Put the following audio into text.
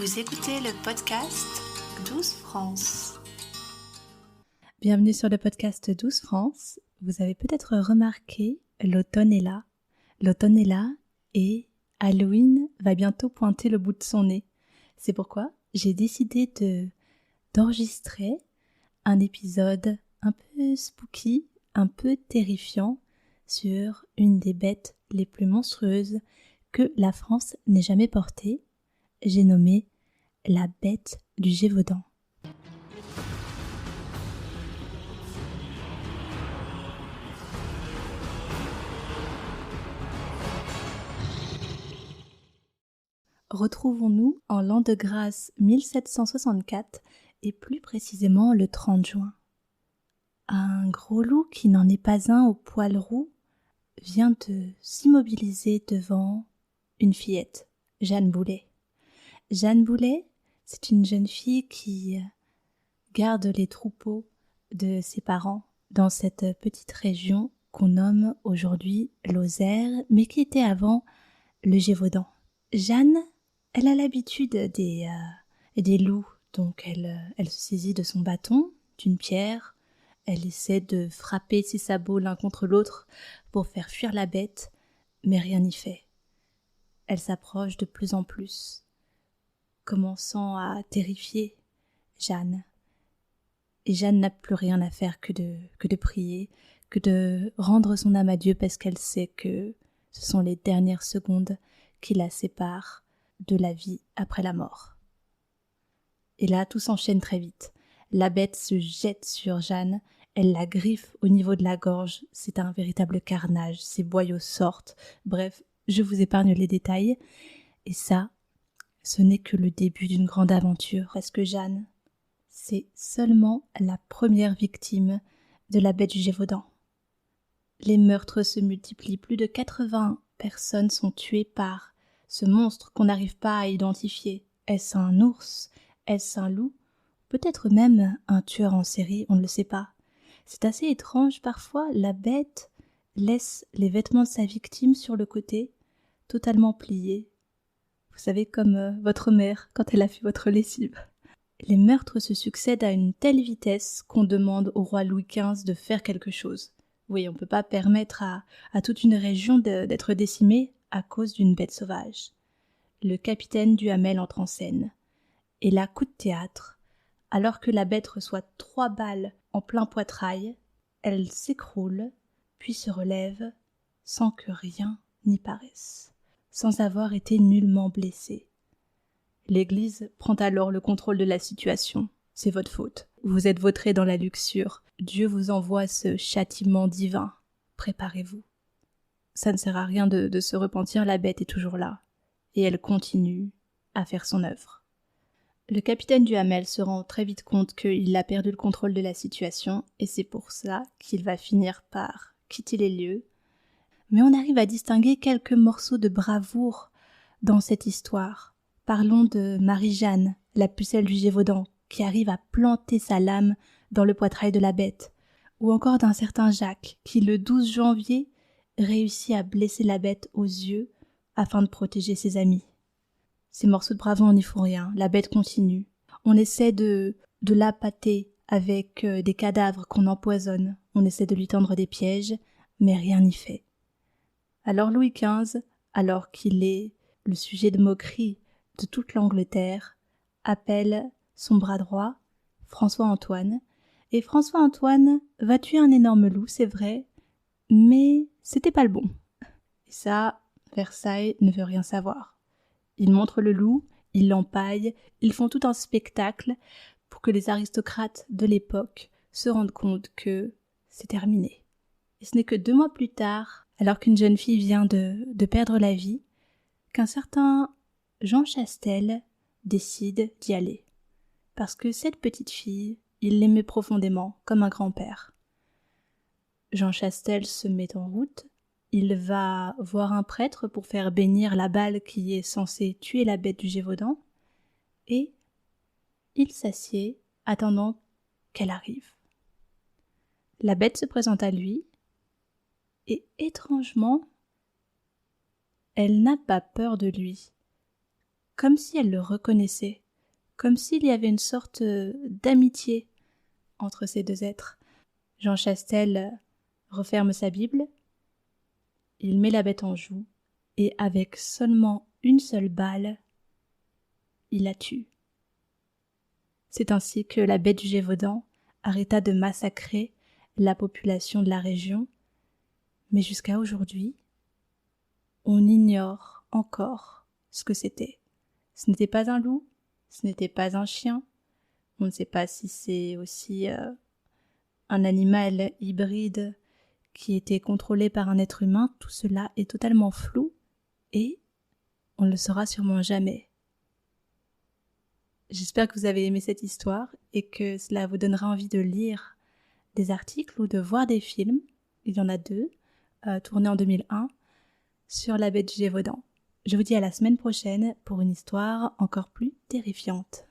Vous écoutez le podcast 12 France. Bienvenue sur le podcast 12 France. Vous avez peut-être remarqué, l'automne est là. L'automne est là et Halloween va bientôt pointer le bout de son nez. C'est pourquoi j'ai décidé d'enregistrer un épisode un peu spooky, un peu terrifiant sur une des bêtes les plus monstrueuses que la France n'ait jamais portée. J'ai nommé la bête du Gévaudan. Retrouvons-nous en l'an de grâce 1764 et plus précisément le 30 juin. Un gros loup qui n'en est pas un au poil roux vient de s'immobiliser devant une fillette, Jeanne Boulet. Jeanne Boulet, c'est une jeune fille qui garde les troupeaux de ses parents dans cette petite région qu'on nomme aujourd'hui Lozère, mais qui était avant le Gévaudan. Jeanne, elle a l'habitude des loups, donc elle se saisit de son bâton, d'une pierre, elle essaie de frapper ses sabots l'un contre l'autre pour faire fuir la bête, mais rien n'y fait. Elle s'approche de plus en plus, commençant à terrifier Jeanne. Et Jeanne n'a plus rien à faire que de prier, que de rendre son âme à Dieu parce qu'elle sait que ce sont les dernières secondes qui la séparent de la vie après la mort. Et là, tout s'enchaîne très vite. La bête se jette sur Jeanne, elle la griffe au niveau de la gorge, c'est un véritable carnage, ses boyaux sortent, bref, je vous épargne les détails. Et ça, ce n'est que le début d'une grande aventure, parce que Jeanne, c'est seulement la première victime de la bête du Gévaudan. Les meurtres se multiplient, plus de 80 personnes sont tuées par ce monstre qu'on n'arrive pas à identifier. Est-ce un ours? Est-ce un loup? Peut-être même un tueur en série, on ne le sait pas. C'est assez étrange, parfois la bête laisse les vêtements de sa victime sur le côté, totalement pliés. Vous savez, comme votre mère quand elle a fait votre lessive. Les meurtres se succèdent à une telle vitesse qu'on demande au roi Louis XV de faire quelque chose. Oui, on ne peut pas permettre à toute une région d'être décimée à cause d'une bête sauvage. Le capitaine Duhamel entre en scène. Et là, coup de théâtre, alors que la bête reçoit 3 balles en plein poitrail, elle s'écroule, puis se relève sans que rien n'y paraisse, sans avoir été nullement blessée. L'Église prend alors le contrôle de la situation. C'est votre faute. Vous êtes vautrés dans la luxure. Dieu vous envoie ce châtiment divin. Préparez-vous. Ça ne sert à rien de se repentir, la bête est toujours là. Et elle continue à faire son œuvre. Le capitaine Duhamel se rend très vite compte qu'il a perdu le contrôle de la situation et c'est pour ça qu'il va finir par quitter les lieux. Mais on arrive à distinguer quelques morceaux de bravoure dans cette histoire. Parlons de Marie-Jeanne, la pucelle du Gévaudan, qui arrive à planter sa lame dans le poitrail de la bête, ou encore d'un certain Jacques, qui le 12 janvier réussit à blesser la bête aux yeux afin de protéger ses amis. Ces morceaux de bravoure, on n'y faut rien, la bête continue. On essaie de l'appâter avec des cadavres qu'on empoisonne, on essaie de lui tendre des pièges, mais rien n'y fait. Alors Louis XV, alors qu'il est le sujet de moquerie de toute l'Angleterre, appelle son bras droit, François-Antoine, et François-Antoine va tuer un énorme loup, c'est vrai, mais c'était pas le bon. Et ça, Versailles ne veut rien savoir. Ils montrent le loup, ils l'empaillent, ils font tout un spectacle pour que les aristocrates de l'époque se rendent compte que c'est terminé. Et ce n'est que 2 mois plus tard, alors qu'une jeune fille vient de perdre la vie, qu'un certain Jean Chastel décide d'y aller. Parce que cette petite fille, il l'aimait profondément, comme un grand-père. Jean Chastel se met en route, il va voir un prêtre pour faire bénir la balle qui est censée tuer la bête du Gévaudan, et il s'assied, attendant qu'elle arrive. La bête se présente à lui, et étrangement, elle n'a pas peur de lui. comme si elle le reconnaissait, comme s'il y avait une sorte d'amitié entre ces deux êtres. Jean Chastel referme sa Bible, il met la bête en joue, et avec seulement une seule balle, il la tue. C'est ainsi que la baie du Gévaudan arrêta de massacrer la population de la région, mais jusqu'à aujourd'hui, on ignore encore ce que c'était. Ce n'était pas un loup, ce n'était pas un chien, on ne sait pas si c'est aussi un animal hybride qui était contrôlé par un être humain, tout cela est totalement flou et on ne le saura sûrement jamais. J'espère que vous avez aimé cette histoire et que cela vous donnera envie de lire des articles ou de voir des films. Il y en a 2, tournés en 2001, sur la baie du Gévaudan. Je vous dis à la semaine prochaine pour une histoire encore plus terrifiante.